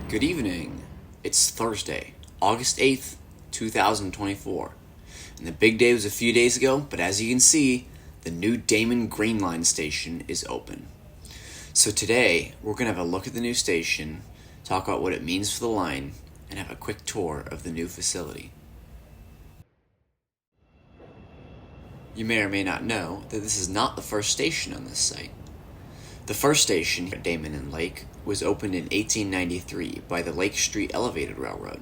Good evening. It's Thursday, August 8th, 2024. And the big day was a few days ago, but as you can see, the new Damen Green Line station is open. So today, we're going to have a look at the new station, talk about what it means for the line, and have a quick tour of the new facility. You may or may not know that this is not the first station on this site. The first station at Damen and Lake was opened in 1893 by the Lake Street Elevated Railroad,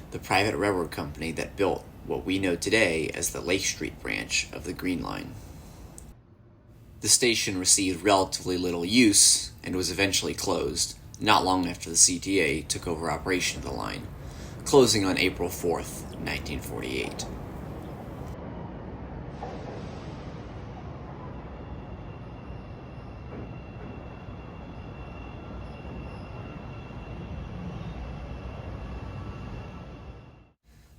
the private railroad company that built what we know today as the Lake Street branch of the Green Line. The station received relatively little use and was eventually closed, not long after the CTA took over operation of the line, closing on April 4th, 1948.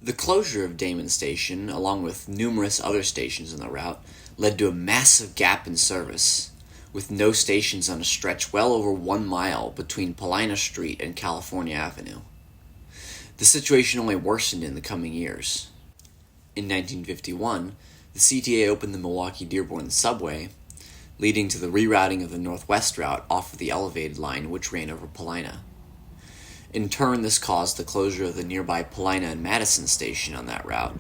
The closure of Damen Station, along with numerous other stations on the route, led to a massive gap in service, with no stations on a stretch well over 1 mile between Paulina Street and California Avenue. The situation only worsened in the coming years. In 1951, the CTA opened the Milwaukee-Dearborn subway, leading to the rerouting of the Northwest route off of the elevated line which ran over Paulina. In turn, this caused the closure of the nearby Paulina and Madison station on that route,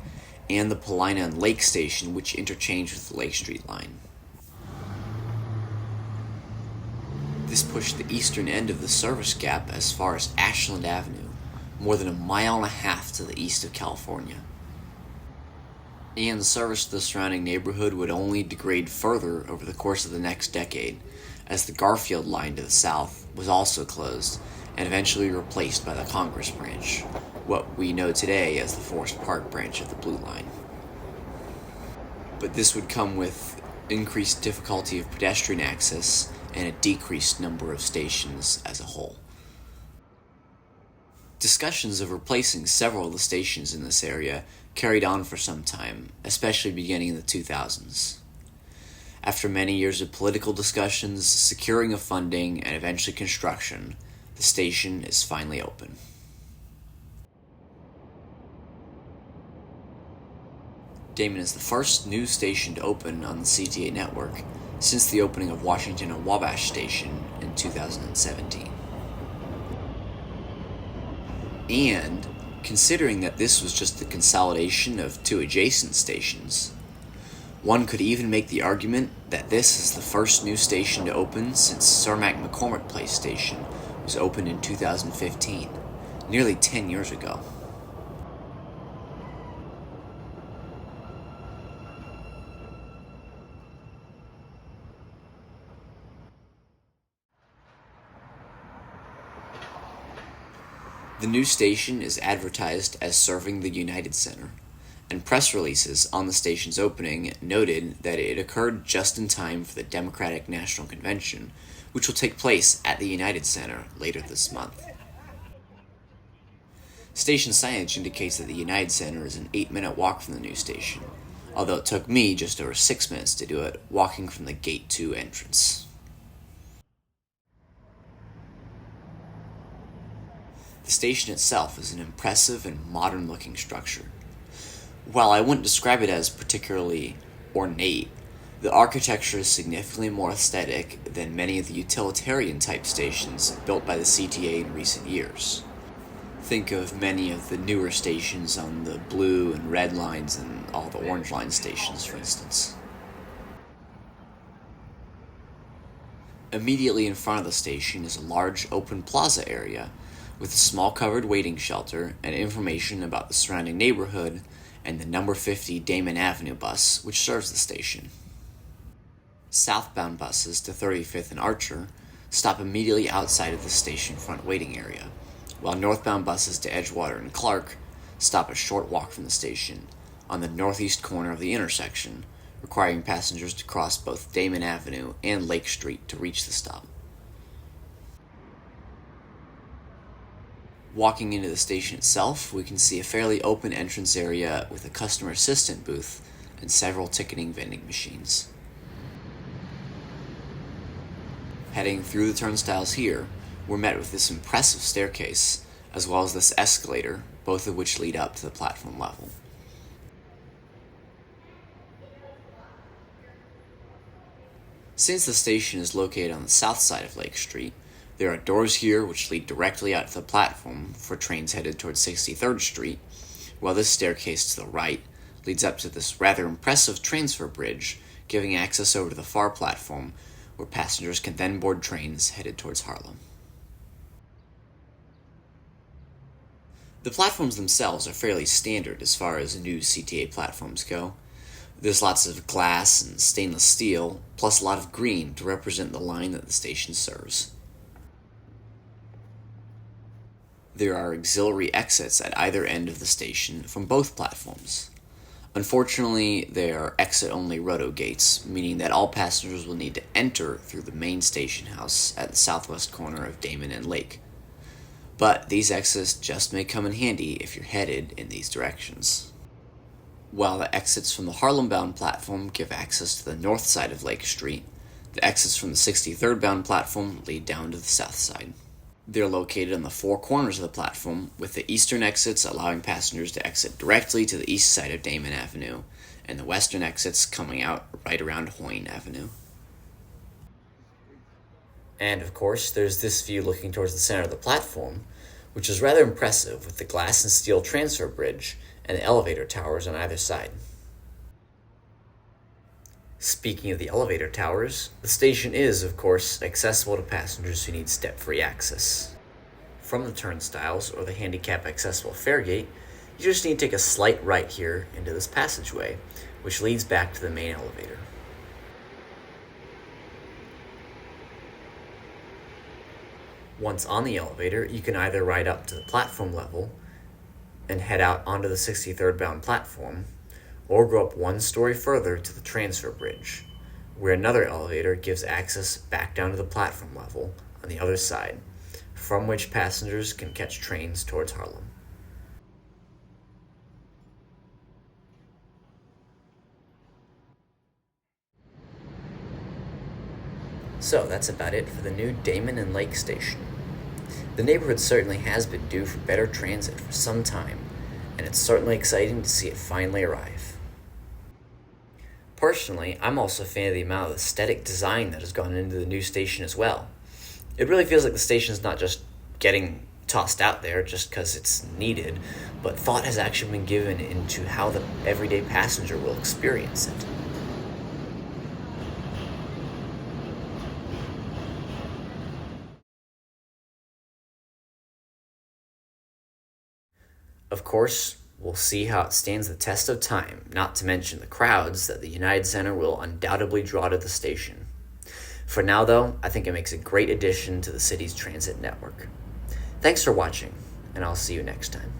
and the Paulina and Lake station, which interchanged with the Lake Street line. This pushed the eastern end of the service gap as far as Ashland Avenue, more than 1.5 miles to the east of California. And service to the surrounding neighborhood would only degrade further over the course of the next decade, as the Garfield line to the south was also closed, and eventually replaced by the Congress branch, what we know today as the Forest Park branch of the Blue Line. But this would come with increased difficulty of pedestrian access and a decreased number of stations as a whole. Discussions of replacing several of the stations in this area carried on for some time, especially beginning in the 2000s. After many years of political discussions, securing of funding, and eventually construction, the station is finally open. Damen is the first new station to open on the CTA network since the opening of Washington and Wabash Station in 2017. And, considering that this was just the consolidation of 2 adjacent stations, one could even make the argument that this is the first new station to open since Cermak McCormick Place Station was opened in 2015, nearly 10 years ago. The new station is advertised as serving the United Center, and press releases on the station's opening noted that it occurred just in time for the Democratic National Convention, which will take place at the United Center later this month. Station signage indicates that the United Center is an 8-minute walk from the new station, although it took me just over 6 minutes to do it, walking from the Gate 2 entrance. The station itself is an impressive and modern-looking structure. While I wouldn't describe it as particularly ornate, the architecture is significantly more aesthetic than many of the utilitarian-type stations built by the CTA in recent years. Think of many of the newer stations on the blue and red lines and all the orange line stations, for instance. Immediately in front of the station is a large open plaza area with a small covered waiting shelter and information about the surrounding neighborhood and the number 50 Damen Avenue bus, which serves the station. Southbound buses to 35th and Archer stop immediately outside of the station front waiting area, while northbound buses to Edgewater and Clark stop a short walk from the station on the northeast corner of the intersection, requiring passengers to cross both Damen Avenue and Lake Street to reach the stop. Walking into the station itself, we can see a fairly open entrance area with a customer assistant booth and several ticketing vending machines. Heading through the turnstiles here, we're met with this impressive staircase as well as this escalator, both of which lead up to the platform level. Since the station is located on the south side of Lake Street, there are doors here which lead directly out to the platform for trains headed towards 63rd Street, while this staircase to the right leads up to this rather impressive transfer bridge, giving access over to the far platform where passengers can then board trains headed towards Harlem. The platforms themselves are fairly standard as far as new CTA platforms go. There's lots of glass and stainless steel, plus a lot of green to represent the line that the station serves. There are auxiliary exits at either end of the station from both platforms. Unfortunately, they are exit-only roto gates, meaning that all passengers will need to enter through the main station house at the southwest corner of Damen and Lake. But these exits just may come in handy if you're headed in these directions. While the exits from the Harlem-bound platform give access to the north side of Lake Street, the exits from the 63rd-bound platform lead down to the south side. They're located on the four corners of the platform, with the eastern exits allowing passengers to exit directly to the east side of Damen Avenue, and the western exits coming out right around Hoyne Avenue. And of course, there's this view looking towards the center of the platform, which is rather impressive with the glass and steel transfer bridge and the elevator towers on either side. Speaking of the elevator towers, the station is, of course, accessible to passengers who need step-free access. From the turnstiles or the handicap-accessible fare gate, you just need to take a slight right here into this passageway, which leads back to the main elevator. Once on the elevator, you can either ride up to the platform level and head out onto the 63rd bound platform, or go up one story further to the transfer bridge, where another elevator gives access back down to the platform level on the other side, from which passengers can catch trains towards Harlem. So that's about it for the new Damen and Lake Station. The neighborhood certainly has been due for better transit for some time, and it's certainly exciting to see it finally arrive. Personally, I'm also a fan of the amount of aesthetic design that has gone into the new station as well. It really feels like the station is not just getting tossed out there just because it's needed, but thought has actually been given into how the everyday passenger will experience it. Of course, we'll see how it stands the test of time, not to mention the crowds that the United Center will undoubtedly draw to the station. For now, though, I think it makes a great addition to the city's transit network. Thanks for watching, and I'll see you next time.